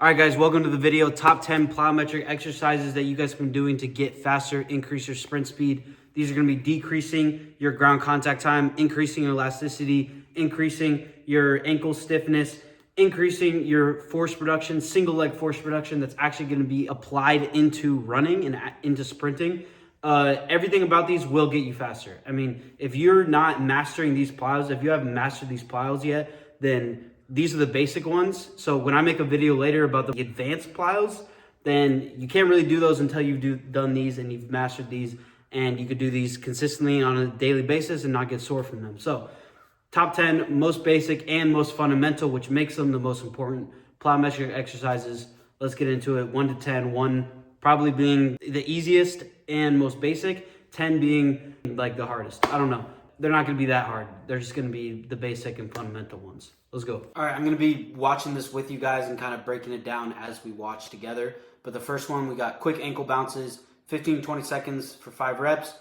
All right, guys, welcome to the video. Top 10 plyometric exercises that you guys have been doing to get faster, increase your sprint speed. These are going to be decreasing your ground contact time, increasing your elasticity, increasing your ankle stiffness, increasing your force production, single leg force production that's actually going to be applied into running and into sprinting. Everything about these will get you faster. I mean, if you're not mastering these plyos, if you haven't mastered these plyos yet, then these are the basic ones. So when I make a video later about the advanced plyos, then you can't really do those until you've done these and you've mastered these, and you could do these consistently on a daily basis and not get sore from them. So top 10 most basic and most fundamental, which makes them the most important plyometric exercises. Let's get into it. 1 to 10, 1 probably being the easiest and most basic, 10 being like the hardest. I don't know. They're not going to be that hard. They're just going to be the basic and fundamental ones. Let's go. All right, I'm going to be watching this with you guys and kind of breaking it down as we watch together. But the first one, we got quick ankle bounces, 15 to 20 seconds for 5 reps.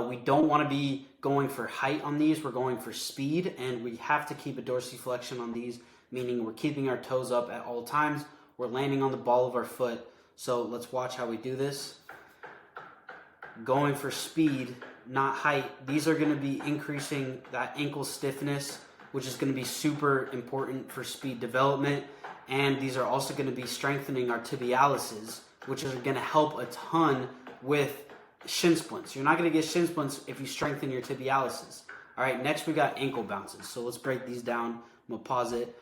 We don't want to be going for height on these. We're going for speed, and we have to keep a dorsiflexion on these, meaning we're keeping our toes up at all times. We're landing on the ball of our foot. So let's watch how we do this. Going for speed, not height. These are going to be increasing that ankle stiffness, which is going to be super important for speed development. And these are also going to be strengthening our tibialis, which is going to help a ton with shin splints. You're not going to get shin splints if you strengthen your tibialis. All right, next we got ankle bounces. So let's break these down. I'm going to pause it.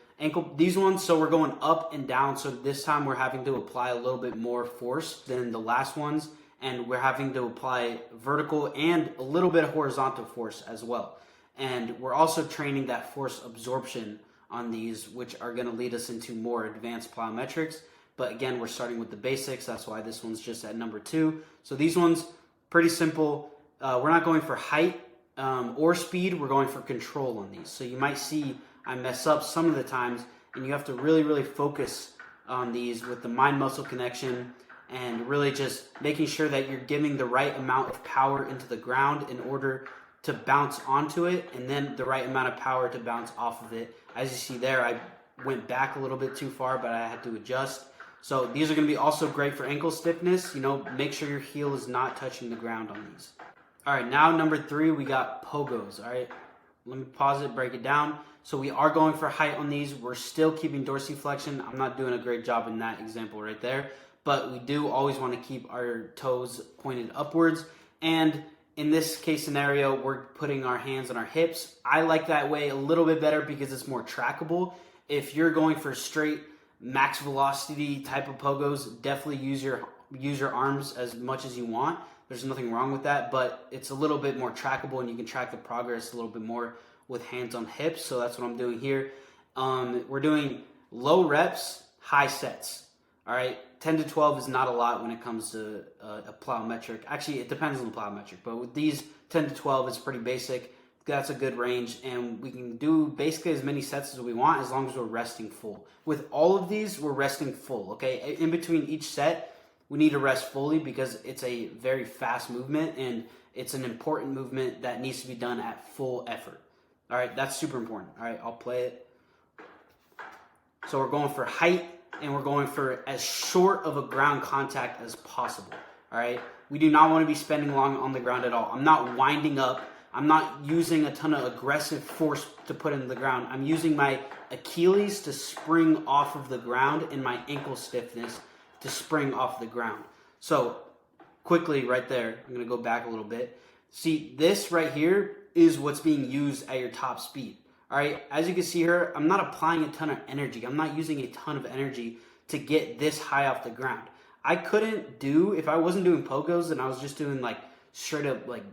These ones, so we're going up and down. So this time we're having to apply a little bit more force than the last ones. And we're having to apply vertical and a little bit of horizontal force as well. And we're also training that force absorption on these, which are going to lead us into more advanced plyometrics. But again, we're starting with the basics. That's why this one's just at number 2. So these ones, pretty simple. We're not going for height or speed. We're going for control on these. So you might see I mess up some of the times, and you have to really, really focus on these with the mind-muscle connection and really just making sure that you're giving the right amount of power into the ground in order to bounce onto it, and then the right amount of power to bounce off of it. As you see there, I went back a little bit too far, but I had to adjust. So these are going to be also great for ankle stiffness. You know, make sure your heel is not touching the ground on these. All right, now number 3, we got pogos. All right, let me pause it, break it down. So we are going for height on these. We're still keeping dorsiflexion. I'm not doing a great job in that example right there, but we do always want to keep our toes pointed upwards. And in this case scenario, we're putting our hands on our hips. I like that way a little bit better because it's more trackable. If you're going for straight max velocity type of pogos, definitely use your arms as much as you want. There's nothing wrong with that, but it's a little bit more trackable and you can track the progress a little bit more with hands on hips. So that's what I'm doing here. We're doing low reps, high sets. All right, 10 to 12 is not a lot when it comes to a plyometric. Actually, it depends on the plyometric, but with these 10 to 12, it's pretty basic. That's a good range, and we can do basically as many sets as we want as long as we're resting full. With all of these, we're resting full, okay? In between each set, we need to rest fully because it's a very fast movement, and it's an important movement that needs to be done at full effort. All right, that's super important. All right, I'll play it. So we're going for height, and we're going for as short of a ground contact as possible, all right? We do not want to be spending long on the ground at all. I'm not winding up. I'm not using a ton of aggressive force to put in the ground. I'm using my Achilles to spring off of the ground and my ankle stiffness to spring off the ground. So quickly right there, I'm going to go back a little bit. See, this right here is what's being used at your top speed. All right, as you can see here, I'm not applying a ton of energy. I'm not using a ton of energy to get this high off the ground. I couldn't do, if I wasn't doing pogos and I was just doing like straight up like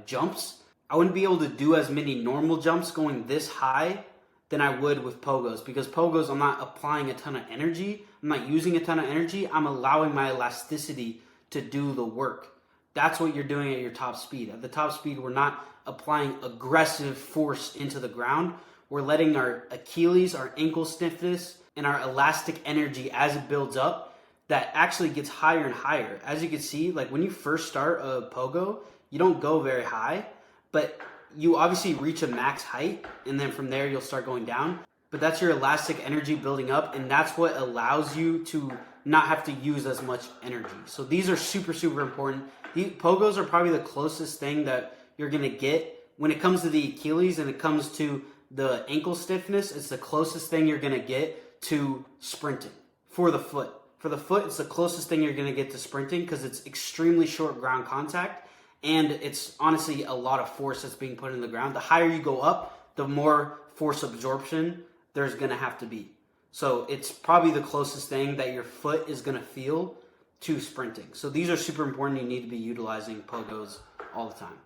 jumps, I wouldn't be able to do as many normal jumps going this high than I would with pogos, because pogos, I'm not applying a ton of energy. I'm not using a ton of energy. I'm allowing my elasticity to do the work. That's what you're doing at your top speed. At the top speed, we're not applying aggressive force into the ground. We're letting our Achilles, our ankle stiffness, and our elastic energy as it builds up, that actually gets higher and higher. As you can see, like when you first start a pogo, you don't go very high, but you obviously reach a max height, and then from there you'll start going down. but that's your elastic energy building up, and that's what allows you to not have to use as much energy. So these are super, super important. The pogos are probably the closest thing that you're gonna get when it comes to the Achilles and it comes to the ankle stiffness. It's the closest thing you're gonna get to sprinting for the foot. For the foot, it's the closest thing you're gonna get to sprinting because it's extremely short ground contact, and it's honestly a lot of force that's being put in the ground. The higher you go up, the more force absorption there's gonna have to be. So it's probably the closest thing that your foot is gonna feel to sprinting. So these are super important. You need to be utilizing pogos all the time.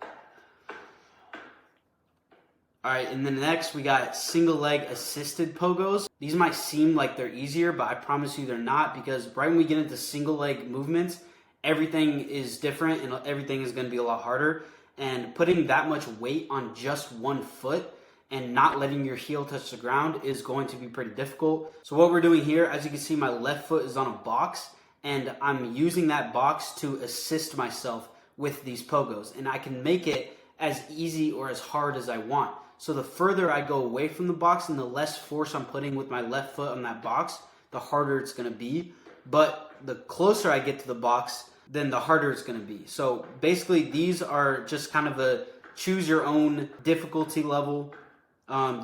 All right, and then next we got single leg assisted pogos. These might seem like they're easier, but I promise you they're not, because right when we get into single leg movements, everything is different and everything is gonna be a lot harder. And putting that much weight on just one foot and not letting your heel touch the ground is going to be pretty difficult. So what we're doing here, as you can see, my left foot is on a box, and I'm using that box to assist myself with these pogos. And I can make it as easy or as hard as I want. So the further I go away from the box and the less force I'm putting with my left foot on that box, the harder it's gonna be. But the closer I get to the box, then the harder it's gonna be. So basically these are just kind of a choose your own difficulty level.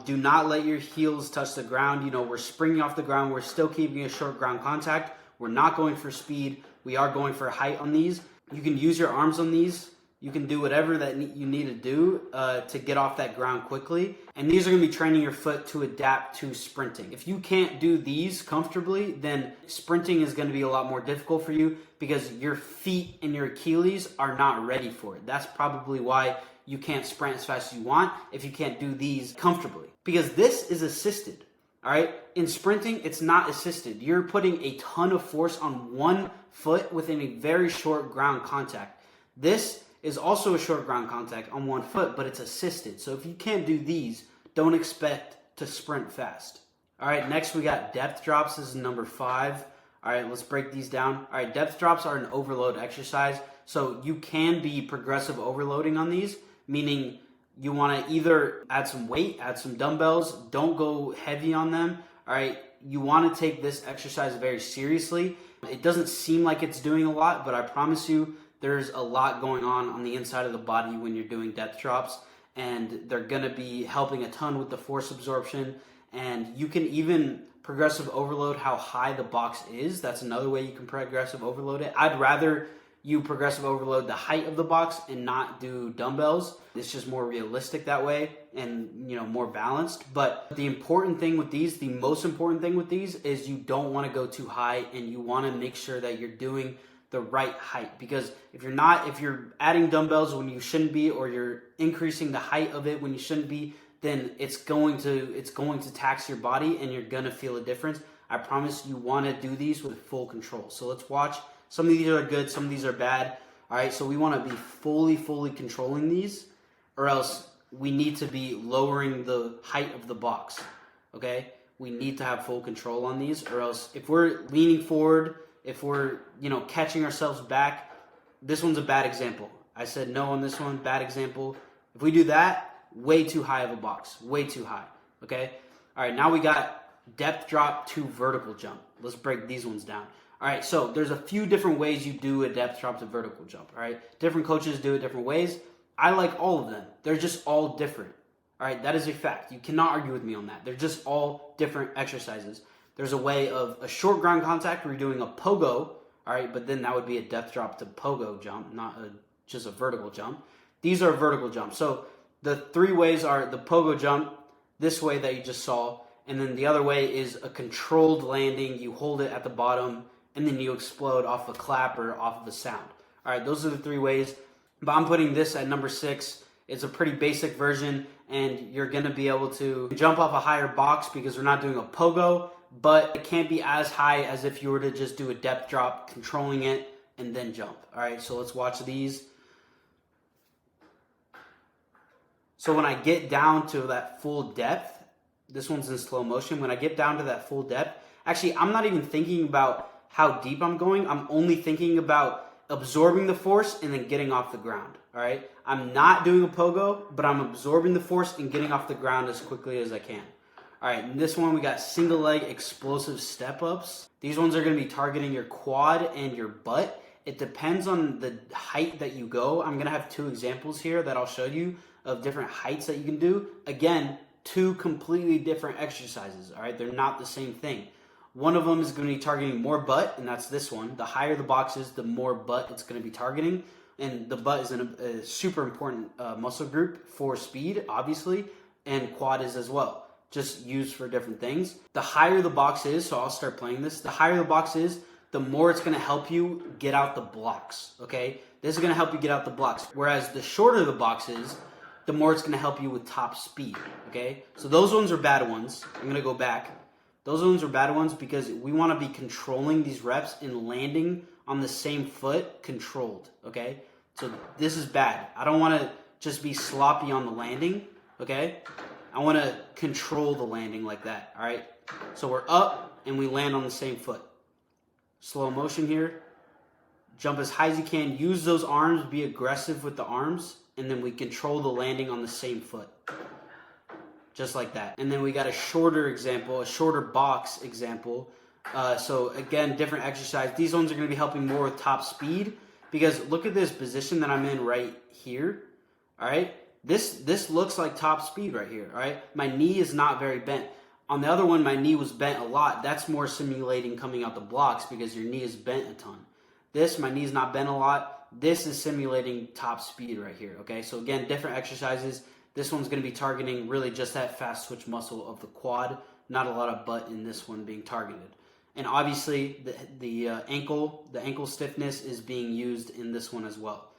Do not let your heels touch the ground. You know, we're springing off the ground. We're still keeping a short ground contact. We're not going for speed. We are going for height on these. You can use your arms on these. You can do whatever that you need to do to get off that ground quickly. And these are going to be training your foot to adapt to sprinting. If you can't do these comfortably, then sprinting is going to be a lot more difficult for you because your feet and your Achilles are not ready for it. That's probably why you can't sprint as fast as you want if you can't do these comfortably. Because this is assisted, all right? In sprinting, it's not assisted. You're putting a ton of force on one foot within a very short ground contact. This is also a short ground contact on one foot, but it's assisted. So if you can't do these, don't expect to sprint fast. All right, next we got depth drops. This is number 5. All right, let's break these down. All right, depth drops are an overload exercise. So you can be progressive overloading on these, meaning you want to either add some weight, add some dumbbells, don't go heavy on them. All right, you want to take this exercise very seriously. It doesn't seem like it's doing a lot, but I promise you there's a lot going on the inside of the body when you're doing depth drops, and they're going to be helping a ton with the force absorption. And you can even progressive overload how high the box is. That's another way you can progressive overload it. I'd rather you progressive overload the height of the box and not do dumbbells. It's just more realistic that way and, you know, more balanced. But the important thing with these, the most important thing with these is you don't want to go too high, and you want to make sure that you're doing the right height. Because if you're adding dumbbells when you shouldn't be, or you're increasing the height of it when you shouldn't be, then it's going to tax your body and you're going to feel a difference. I promise you want to do these with full control. So let's watch. Some of these are good, some of these are bad. All right, so we want to be fully controlling these, or else we need to be lowering the height of the box, okay? We need to have full control on these, or else if we're leaning forward, if we're, you know, catching ourselves back, this one's a bad example. I said no on this one, bad example. If we do that, way too high of a box, way too high, okay? All right, now we got depth drop to vertical jump. Let's break these ones down. All right, so there's a few different ways you do a depth drop to vertical jump, all right? Different coaches do it different ways. I like all of them. They're just all different, all right? That is a fact. You cannot argue with me on that. They're just all different exercises. There's a way of a short ground contact where you're doing a pogo, all right? But then that would be a depth drop to pogo jump, not just a vertical jump. These are vertical jumps. So the 3 ways are the pogo jump, this way that you just saw, and then the other way is a controlled landing. You hold it at the bottom, and then you explode off a clap or off of a sound. All right, those are the 3 ways. But I'm putting this at number 6. It's a pretty basic version, and you're going to be able to jump off a higher box because we're not doing a pogo, but it can't be as high as if you were to just do a depth drop, controlling it, and then jump. All right, so let's watch these. So when I get down to that full depth, this one's in slow motion. When I get down to that full depth, actually, I'm not even thinking about how deep I'm going. I'm only thinking about absorbing the force and then getting off the ground, all right? I'm not doing a pogo, but I'm absorbing the force and getting off the ground as quickly as I can. All right, in this one we got single leg explosive step ups. These ones are gonna be targeting your quad and your butt. It depends on the height that you go. I'm gonna have 2 examples here that I'll show you of different heights that you can do. Again, 2 completely different exercises, all right? They're not the same thing. One of them is gonna be targeting more butt, and that's this one. The higher the box is, the more butt it's gonna be targeting. And the butt is a super important muscle group for speed, obviously, and quad is as well, just used for different things. The higher the box is, so I'll start playing this, the higher the box is, the more it's gonna help you get out the blocks, okay? This is gonna help you get out the blocks. Whereas the shorter the box is, the more it's gonna help you with top speed, okay? So those ones are bad ones. I'm gonna go back. Those ones are bad ones because we wanna be controlling these reps and landing on the same foot controlled, okay? So this is bad. I don't wanna just be sloppy on the landing, okay? I wanna control the landing like that, all right? So we're up and we land on the same foot. Slow motion here. Jump as high as you can. Use those arms, be aggressive with the arms, and then we control the landing on the same foot. Just like that. And then we got a shorter example, a shorter box example. So again, different exercise. These ones are gonna be helping more with top speed because look at this position that I'm in right here, all right? This looks like top speed right here, all right? My knee is not very bent. On the other one, my knee was bent a lot. That's more simulating coming out the blocks because your knee is bent a ton. This, my knee's not bent a lot. This is simulating top speed right here, okay? So again, different exercises. This one's gonna be targeting really just that fast switch muscle of the quad, not a lot of butt in this one being targeted. And obviously, the ankle stiffness is being used in this one as well.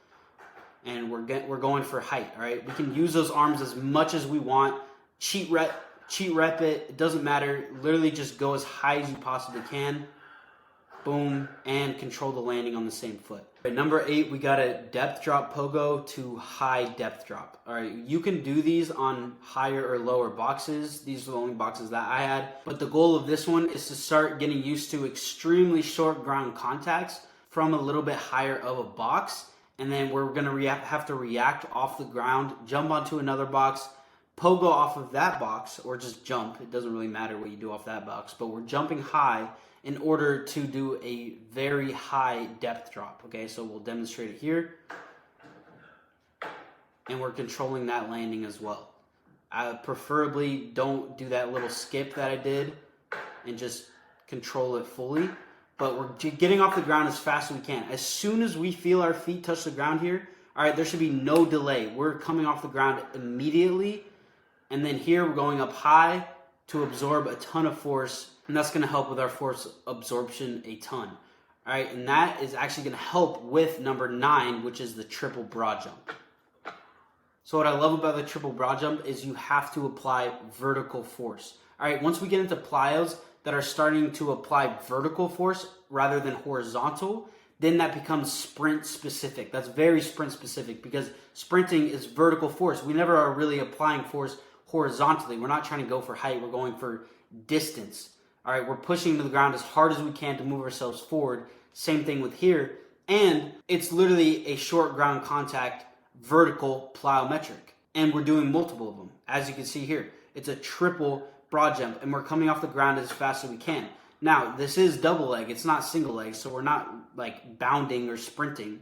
And we're going for height, all right? We can use those arms as much as we want. Cheat rep it. It doesn't matter. Literally just go as high as you possibly can. Boom, and control the landing on the same foot. All right, number 8, we got a depth drop pogo to high depth drop. All right, you can do these on higher or lower boxes. These are the only boxes that I had. But the goal of this one is to start getting used to extremely short ground contacts from a little bit higher of a box. And then we're gonna have to react off the ground, jump onto another box, pogo off of that box, or just jump. It doesn't really matter what you do off that box, but we're jumping high in order to do a very high depth drop, okay? So we'll demonstrate it here. And we're controlling that landing as well. I preferably don't do that little skip that I did and just control it fully. But we're getting off the ground as fast as we can. As soon as we feel our feet touch the ground here, all right, there should be no delay. We're coming off the ground immediately. And then here we're going up high to absorb a ton of force. And that's gonna help with our force absorption a ton. All right, and that is actually gonna help with number 9, which is the triple broad jump. So what I love about the triple broad jump is you have to apply vertical force. All right, once we get into plyos that are starting to apply vertical force rather than horizontal, then that becomes sprint specific. That's very sprint specific because sprinting is vertical force. We never are really applying force horizontally. We're not trying to go for height, we're going for distance. All right, we're pushing to the ground as hard as we can to move ourselves forward. Same thing with here. And it's literally a short ground contact vertical plyometric. And we're doing multiple of them. As you can see here, it's a triple broad jump and we're coming off the ground as fast as we can. Now, this is double leg. It's not single leg, so we're not like bounding or sprinting.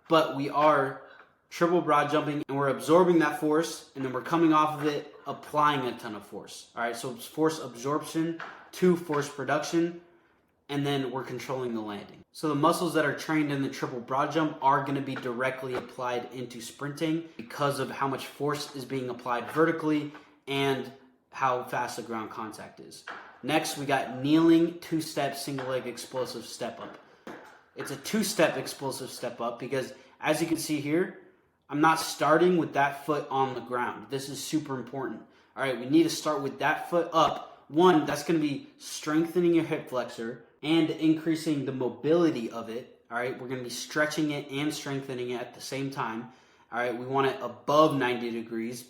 But we are triple broad jumping and we're absorbing that force and then we're coming off of it applying a ton of force. All right, so it's force absorption to force production and then we're controlling the landing. So the muscles that are trained in the triple broad jump are going to be directly applied into sprinting because of how much force is being applied vertically and how fast the ground contact is. Next, we got kneeling 2-step single leg explosive step up. It's a 2-step explosive step up because as you can see here, I'm not starting with that foot on the ground. This is super important. All right, we need to start with that foot up. One, that's going to be strengthening your hip flexor and increasing the mobility of it. All right, we're going to be stretching it and strengthening it at the same time. All right, we want it above 90 degrees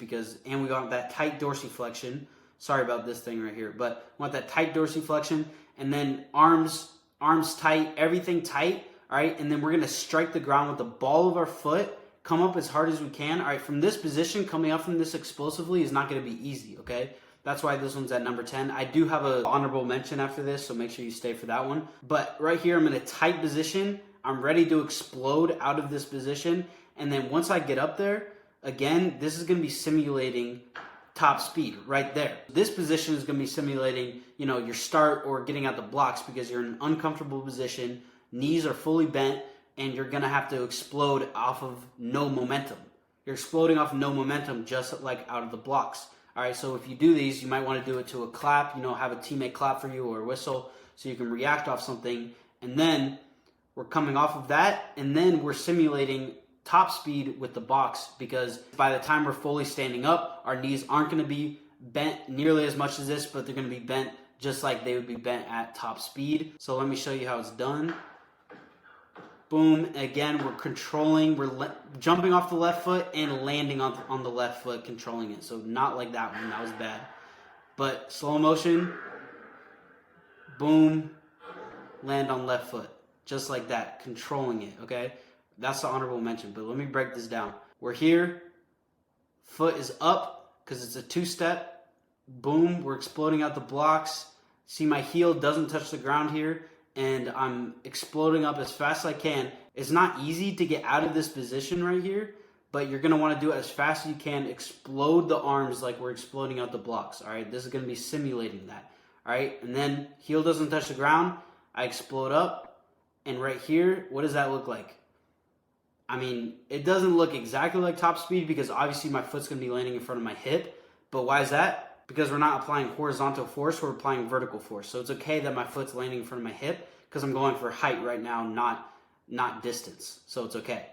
and we want that tight dorsiflexion. Sorry about this thing right here, but we want that tight dorsiflexion and then arms tight, everything tight. All right, and then we're going to strike the ground with the ball of our foot, come up as hard as we can. All right, from this position, coming up from this explosively is not going to be easy, okay? That's why this one's at number 10. I do have an honorable mention after this, so make sure you stay for that one. But right here, I'm in a tight position. I'm ready to explode out of this position. And then once I get up there, again, this is going to be simulating top speed right there. This position is going to be simulating, you know, your start or getting out the blocks because you're in an uncomfortable position. Knees are fully bent, and you're going to have to explode off of no momentum. You're exploding off no momentum just like out of the blocks. All right, so if you do these, you might want to do it to a clap, you know, have a teammate clap for you or a whistle so you can react off something. And then we're coming off of that, and then we're simulating top speed with the box, because by the time we're fully standing up, our knees aren't going to be bent nearly as much as this, but they're going to be bent just like they would be bent at top speed. So let me show you how it's done. Boom. Again, we're controlling, we're jumping off the left foot and landing on the left foot, controlling it. So not like that one, that was bad. But slow motion, boom, land on left foot. Just like that, controlling it, okay? That's the honorable mention, but let me break this down. We're here, foot is up because it's a two-step. Boom, we're exploding out the blocks. See, my heel doesn't touch the ground here, and I'm exploding up as fast as I can. It's not easy to get out of this position right here, but you're going to want to do it as fast as you can. Explode the arms like we're exploding out the blocks, all right? This is going to be simulating that, all right? And then heel doesn't touch the ground. I explode up, and right here, what does that look like? I mean, it doesn't look exactly like top speed because obviously my foot's going to be landing in front of my hip. But why is that? Because we're not applying horizontal force, we're applying vertical force. So it's okay that my foot's landing in front of my hip because I'm going for height right now, not distance. So it's okay.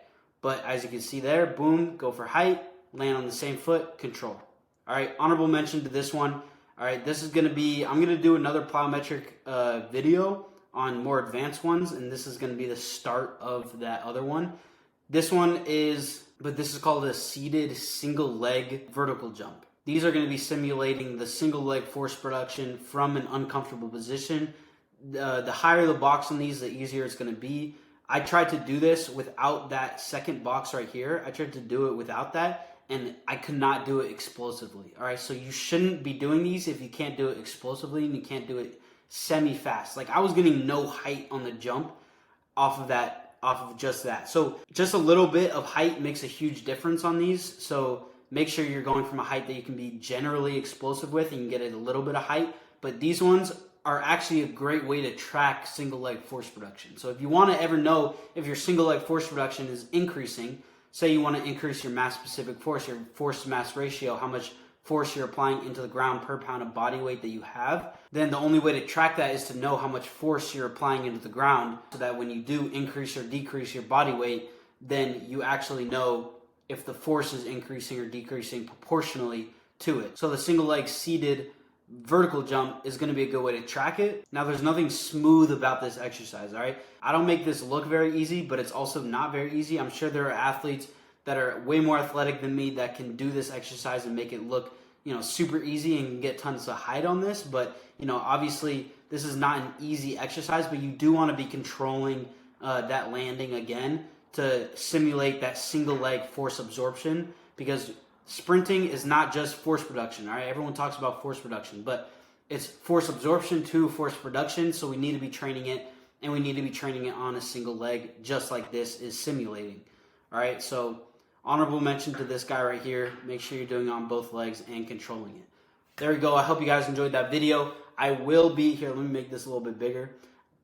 But as you can see there, boom, go for height, land on the same foot, control. All right, honorable mention to this one. All right, this is going to be, I'm going to do another plyometric video on more advanced ones, and this is going to be the start of that other one. This one is, but this is called a seated single leg vertical jump. These are going to be simulating the single leg force production from an uncomfortable position. The higher the box on these, the easier it's going to be. I tried to do this without that second box right here. I tried to do it without that, and I could not do it explosively. All right, so you shouldn't be doing these if you can't do it explosively and you can't do it semi-fast. Like I was getting no height on the jump off of just that. So just a little bit of height makes a huge difference on these. So make sure you're going from a height that you can be generally explosive with and you can get a little bit of height. But these ones are actually a great way to track single leg force production. So if you want to ever know if your single leg force production is increasing, say you want to increase your mass specific force, your force to mass ratio, how much force you're applying into the ground per pound of body weight that you have, then the only way to track that is to know how much force you're applying into the ground, so that when you do increase or decrease your body weight, then you actually know if the force is increasing or decreasing proportionally to it. So the single leg seated vertical jump is going to be a good way to track it. Now there's nothing smooth about this exercise, all right? I don't make this look very easy, but it's also not very easy. I'm sure there are athletes that are way more athletic than me that can do this exercise and make it look, you know, super easy and get tons of height on this. But, you know, obviously this is not an easy exercise, but you do want to be controlling that landing again to simulate that single leg force absorption, because sprinting is not just force production, all right? Everyone talks about force production, but it's force absorption to force production. So we need to be training it, and we need to be training it on a single leg, just like this is simulating. All right, so honorable mention to this guy right here. Make sure you're doing it on both legs and controlling it. There we go. I hope you guys enjoyed that video. I will be here. Let me make this a little bit bigger.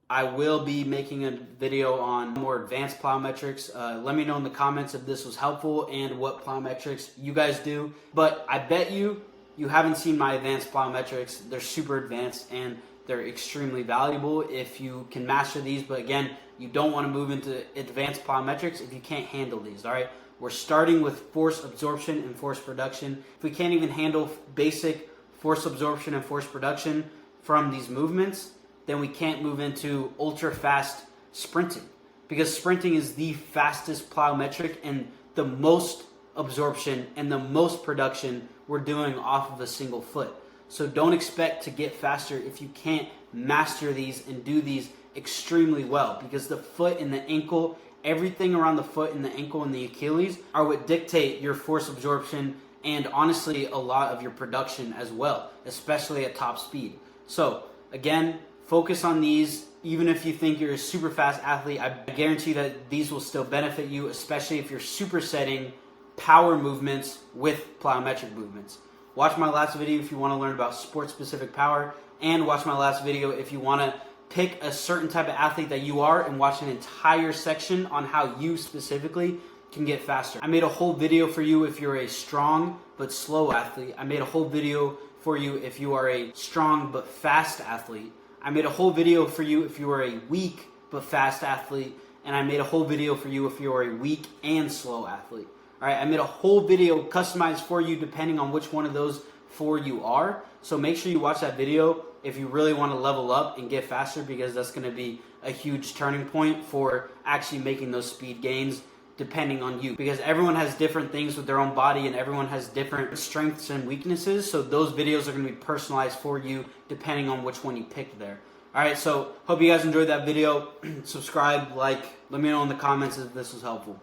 I will be making a video on more advanced plyometrics. Let me know in the comments if this was helpful and what plyometrics you guys do. But I bet you haven't seen my advanced plyometrics. They're super advanced and they're extremely valuable if you can master these. But again, you don't want to move into advanced plyometrics if you can't handle these, all right? We're starting with force absorption and force production. If we can't even handle basic force absorption and force production from these movements, then we can't move into ultra fast sprinting, because sprinting is the fastest plyometric and the most absorption and the most production we're doing off of a single foot. So don't expect to get faster if you can't master these and do these extremely well, because the foot and the ankle, everything around the foot and the ankle and the Achilles are what dictate your force absorption and honestly a lot of your production as well, especially at top speed. So again, focus on these. Even if you think you're a super fast athlete, I guarantee that these will still benefit you, especially if you're supersetting power movements with plyometric movements. Watch my last video if you want to learn about sport-specific power, and watch my last video if you want to pick a certain type of athlete that you are and watch an entire section on how you specifically can get faster. I made a whole video for you if you're a strong but slow athlete. I made a whole video for you if you are a strong but fast athlete. I made a whole video for you if you are a weak but fast athlete. And I made a whole video for you if you are a weak and slow athlete. All right, I made a whole video customized for you depending on which one of those four you are. So make sure you watch that video if you really want to level up and get faster, because that's going to be a huge turning point for actually making those speed gains depending on you, because everyone has different things with their own body and everyone has different strengths and weaknesses. So those videos are going to be personalized for you depending on which one you picked there. All right, so hope you guys enjoyed that video. Subscribe, like, let me know in the comments if this was helpful.